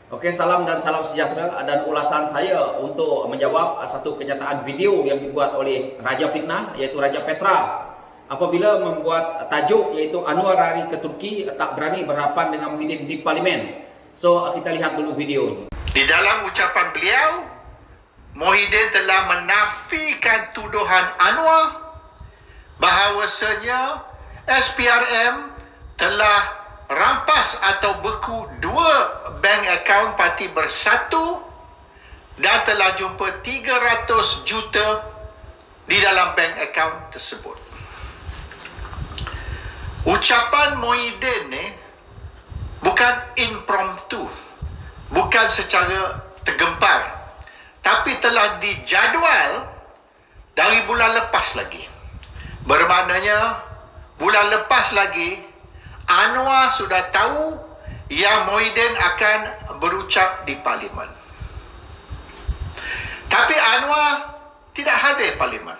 Oke, salam dan salam sejahtera dan ulasan saya untuk menjawab satu kenyataan video yang dibuat oleh Raja Fitnah yaitu Raja Petra apabila membuat tajuk yaitu Anwar lari ke Turki tak berani berhadapan dengan Muhyiddin di parlimen. So kita lihat dulu video. Di dalam ucapan beliau, Muhyiddin telah menafikan tuduhan Anwar bahawasanya SPRM telah rampas atau beku 2 bank akaun Parti Bersatu dan telah jumpa 300 juta di dalam bank akaun tersebut. Ucapan Muhyiddin ni bukan impromptu, bukan secara tergempar, tapi telah dijadual dari bulan lepas lagi. Bermaknanya bulan lepas lagi Anwar sudah tahu yang Muhyiddin akan berucap di parlimen. Tapi Anwar tidak hadir parlimen.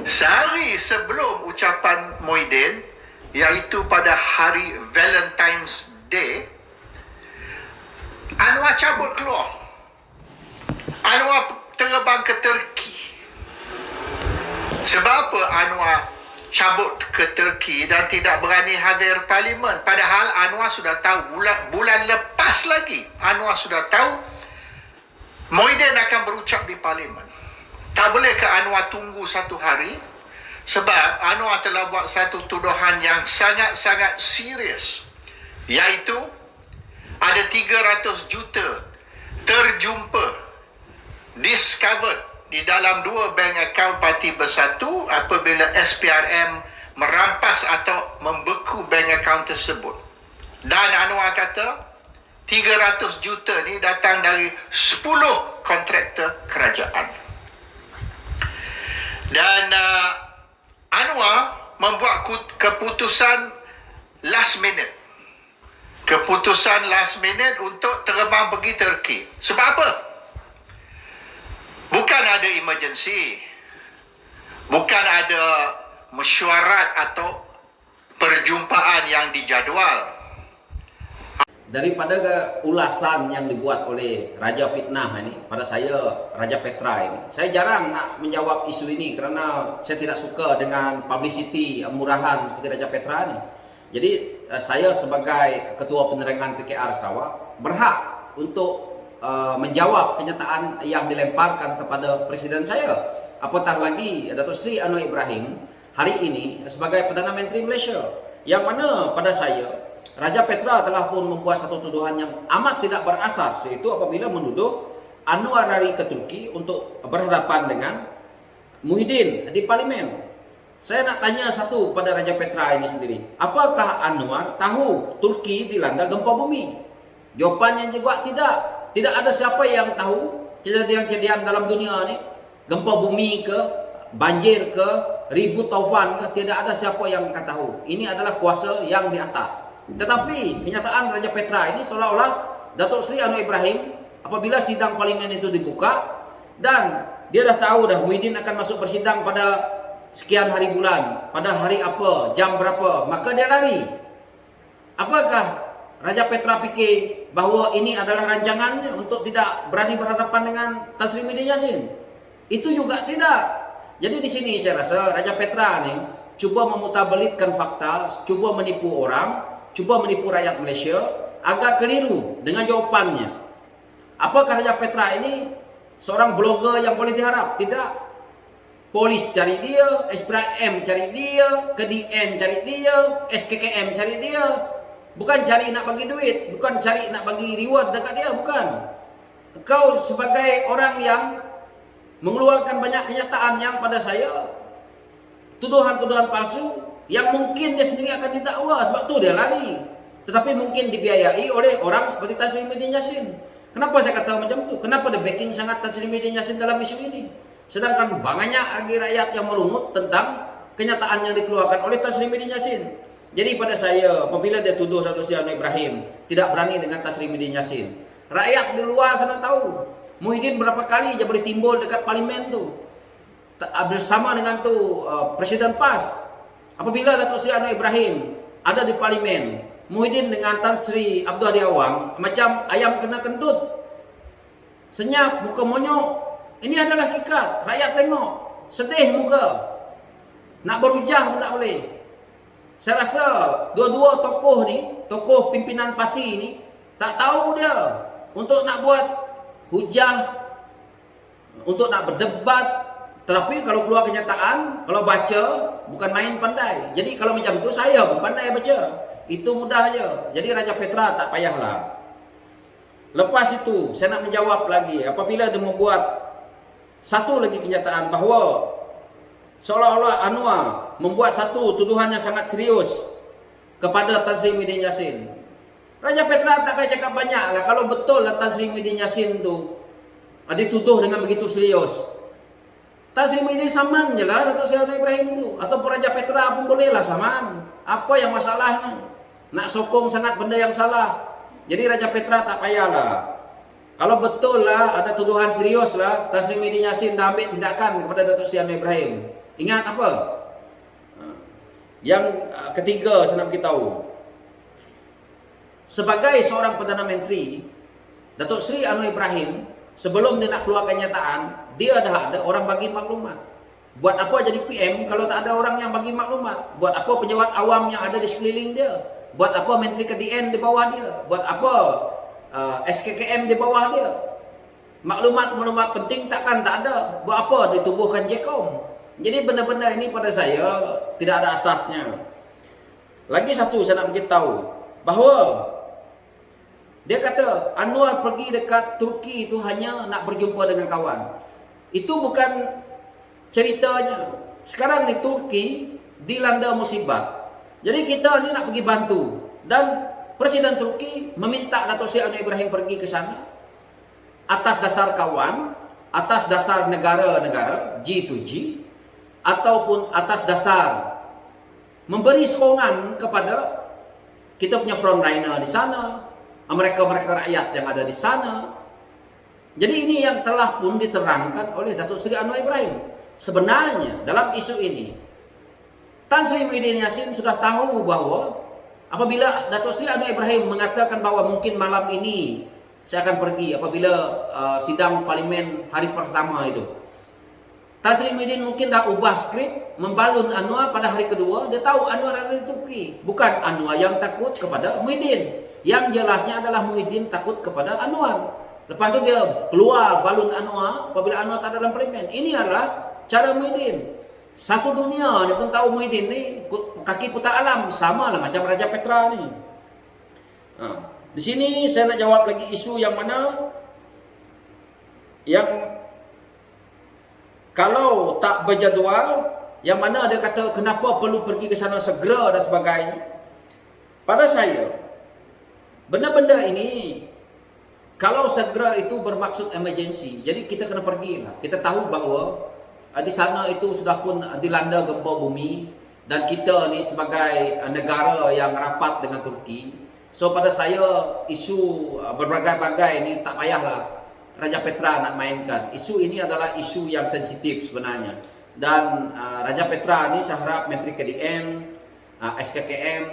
Sehari sebelum ucapan Muhyiddin, iaitu pada hari Valentine's Day, Anwar cabut keluar. Anwar terbang ke Turki. Sebab apa Anwar cabut ke Turki dan tidak berani hadir parlimen? Padahal Anwar sudah tahu bulan lepas lagi Anwar sudah tahu Muhyiddin akan berucap di parlimen. Tak boleh ke Anwar tunggu satu hari? Sebab Anwar telah buat satu tuduhan yang sangat-sangat serius, iaitu ada 300 juta terjumpa, discovered di dalam 2 bank akaun Parti Bersatu apabila SPRM merampas atau membeku bank akaun tersebut. Dan Anwar kata 300 juta ni datang dari 10 kontraktor kerajaan. Dan Anwar membuat keputusan last minute. Keputusan last minute untuk terbang pergi Turki. Sebab apa? Bukan ada emergency, bukan ada mesyuarat atau perjumpaan yang dijadual. Daripada ulasan yang dibuat oleh Raja Fitnah ini pada saya, Raja Petra ini, saya jarang nak menjawab isu ini kerana saya tidak suka dengan publicity murahan seperti Raja Petra ini. Jadi saya sebagai Ketua Penerangan PKR Sarawak berhak untuk menjawab kenyataan yang dilemparkan kepada Presiden saya. Apatah lagi Datuk Seri Anwar Ibrahim hari ini sebagai Perdana Menteri Malaysia, yang mana pada saya Raja Petra telah pun membuat satu tuduhan yang amat tidak berasas, iaitu apabila menuduh Anwar lari ke Turki untuk berhadapan dengan Muhyiddin di parlimen. Saya nak tanya satu pada Raja Petra ini sendiri, apakah Anwar tahu Turki dilanda gempa bumi? Jawapannya juga tidak. Tidak ada siapa yang tahu kejadian-kejadian dalam dunia ni, gempa bumi ke, banjir ke, ribut taufan ke, tidak ada siapa yang akan tahu. Ini adalah kuasa yang di atas. Tetapi kenyataan Raja Petra ini seolah-olah Datuk Seri Anwar Ibrahim apabila sidang parlimen itu dibuka dan dia dah tahu dah Muhyiddin akan masuk bersidang pada sekian hari bulan, pada hari apa, jam berapa, maka dia lari. Apakah Raja Petra fikir bahawa ini adalah rancangannya untuk tidak berani berhadapan dengan Tan Sri Muhyiddin Yassin? Itu juga tidak. Jadi di sini saya rasa Raja Petra ni cuba memutarbelitkan fakta, cuba menipu orang, cuba menipu rakyat Malaysia, agak keliru dengan jawapannya. Apakah Raja Petra ini seorang blogger yang boleh diharap? Tidak. Polis cari dia, SPRM cari dia, KDN cari dia, SKKM cari dia. Bukan cari nak bagi duit, bukan cari nak bagi reward dekat dia, bukan. Kau sebagai orang yang mengeluarkan banyak kenyataan yang pada saya tuduhan-tuduhan palsu yang mungkin dia sendiri akan didakwa, sebab tu dia lari. Tetapi mungkin dibiayai oleh orang seperti Tan Sri Muhyiddin Yassin. Kenapa saya kata macam tu? Kenapa dia backing sangat Tan Sri Muhyiddin Yassin dalam isu ini? Sedangkan banyak lagi rakyat yang merungut tentang kenyataan yang dikeluarkan oleh Tan Sri Muhyiddin Yassin. Jadi pada saya, apabila dia tuduh Datuk Seri Anwar Ibrahim tidak berani dengan Tan Sri Muhyiddin Yassin, rakyat di luar sana tahu Muhyiddin berapa kali dia boleh timbul dekat parlimen tu bersama dengan tu Presiden PAS. Apabila Datuk Seri Anwar Ibrahim ada di parlimen, Muhyiddin dengan Tan Sri Abdul Hadi Awang macam ayam kena kentut. Senyap, muka monyok. Ini adalah hakikat. Rakyat tengok. Sedih muka. Nak berhujah pun tak boleh. Saya rasa dua-dua tokoh ni, tokoh pimpinan parti ni, tak tahu dia untuk nak buat hujah, untuk nak berdebat. Tetapi kalau keluar kenyataan, kalau baca, bukan main pandai. Jadi kalau macam tu, saya pun pandai baca. Itu mudah aja. Jadi Raja Petra tak payahlah. Lepas itu, saya nak menjawab lagi. Apabila dia membuat satu lagi kenyataan bahawa seolah-olah Anwar membuat satu tuduhan yang sangat serius kepada Tan Sri Muhyiddin Yassin. Raja Petra tak payah cakap banyak lah. Kalau betul lah Tan Sri Muhyiddin Yassin tu dituduh dengan begitu serius, Tan Sri Muhyiddin saman je lah Datuk Seri Anwar Ibrahim tu. Ataupun Raja Petra pun boleh lah saman. Apa yang masalahnya? Nak sokong sangat benda yang salah. Jadi Raja Petra tak payahlah. Kalau betul lah ada tuduhan serius lah, Tan Sri Muhyiddin Yassin dah ambil tindakan kepada Datuk Seri Anwar Ibrahim. Ingat apa? Yang ketiga saya nak beritahu. Sebagai seorang Perdana Menteri, Datuk Seri Anwar Ibrahim sebelum dia nak keluarkan nyataan, dia dah ada orang bagi maklumat. Buat apa jadi PM kalau tak ada orang yang bagi maklumat? Buat apa pejabat awam yang ada di sekeliling dia? Buat apa Menteri KDN di bawah dia? Buat apa SKKM di bawah dia? Maklumat-maklumat penting takkan tak ada. Buat apa ditubuhkan JKOM? Jadi benda-benda ini pada saya tidak ada asasnya. Lagi satu saya nak beritahu bahawa dia kata Anwar pergi dekat Turki itu hanya nak berjumpa dengan kawan. Itu bukan ceritanya. Sekarang di Turki dilanda musibah. Jadi kita ni nak pergi bantu. Dan Presiden Turki meminta Datuk Seri Anwar Ibrahim pergi ke sana atas dasar kawan, atas dasar negara-negara G2G, ataupun atas dasar memberi sokongan kepada kita punya frontliner di sana, mereka-mereka rakyat yang ada di sana. Jadi ini yang telah pun diterangkan oleh Datuk Seri Anwar Ibrahim. Sebenarnya dalam isu ini Tan Sri Muhyiddin Yassin sudah tahu bahawa apabila Datuk Seri Anwar Ibrahim mengatakan bahawa mungkin malam ini saya akan pergi apabila sidang parlimen hari pertama itu, Tan Sri Muhyiddin mungkin dah ubah skrip, membalun Anwar pada hari kedua. Dia tahu Anwar ada di Turki. Bukan Anwar yang takut kepada Muhyiddin. Yang jelasnya adalah Muhyiddin takut kepada Anwar. Lepas tu dia keluar balun Anwar apabila Anwar tak ada dalam parlimen. Ini adalah cara Muhyiddin. Satu dunia ni pun tahu Muhyiddin ni kaki putar alam, sama lah macam Raja Petra ni. Di sini saya nak jawab lagi isu yang mana yang kalau tak berjadual, yang mana dia kata kenapa perlu pergi ke sana segera dan sebagainya. Pada saya, benda-benda ini kalau segera itu bermaksud emergency, jadi kita kena pergilah. Kita tahu bahawa di sana itu sudah pun dilanda gempa bumi dan kita ni sebagai negara yang rapat dengan Turki. So pada saya isu berbagai-bagai ni tak payahlah Raja Petra nak mainkan. Isu ini adalah isu yang sensitif sebenarnya. Dan Raja Petra ni saya harap Menteri KDN, SKKM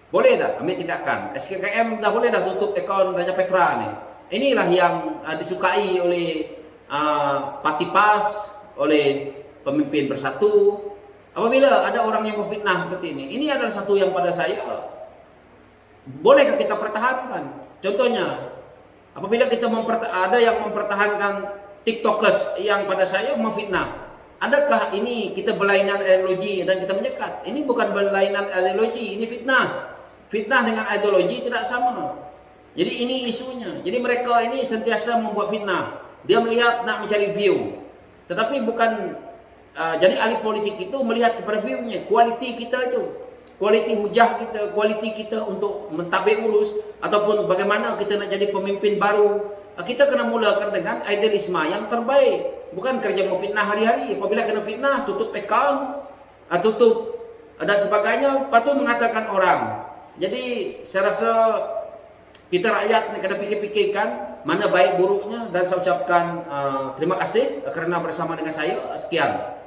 boleh dah ambil tindakan. SKKM dah boleh dah tutup akaun Raja Petra ni. Inilah yang disukai oleh Parti PAS, oleh Pemimpin Bersatu. Apabila ada orang yang memfitnah seperti ini adalah satu yang pada saya bolehkah kita pertahankan. Contohnya apabila kita ada yang mempertahankan TikTokers yang pada saya memfitnah, adakah ini kita berlainan ideologi dan kita menyekat? Ini bukan berlainan ideologi, ini fitnah. Fitnah dengan ideologi tidak sama. Jadi ini isunya. Jadi mereka ini sentiasa membuat fitnah. Dia melihat nak mencari view. Tetapi bukan jadi ahli politik itu melihat kepada view-nya, kualiti kita itu, kualiti hujah kita, kualiti kita untuk mentadbir urus ataupun bagaimana kita nak jadi pemimpin baru. Kita kena mulakan dengan idealisme yang terbaik, bukan kerja memfitnah hari-hari. Apabila kena fitnah, tutup akaun, tutup dan sebagainya, patut mengatakan orang. Jadi saya rasa kita rakyat kena fikir-fikirkan mana baik buruknya, dan saya ucapkan terima kasih kerana bersama dengan saya. Sekian.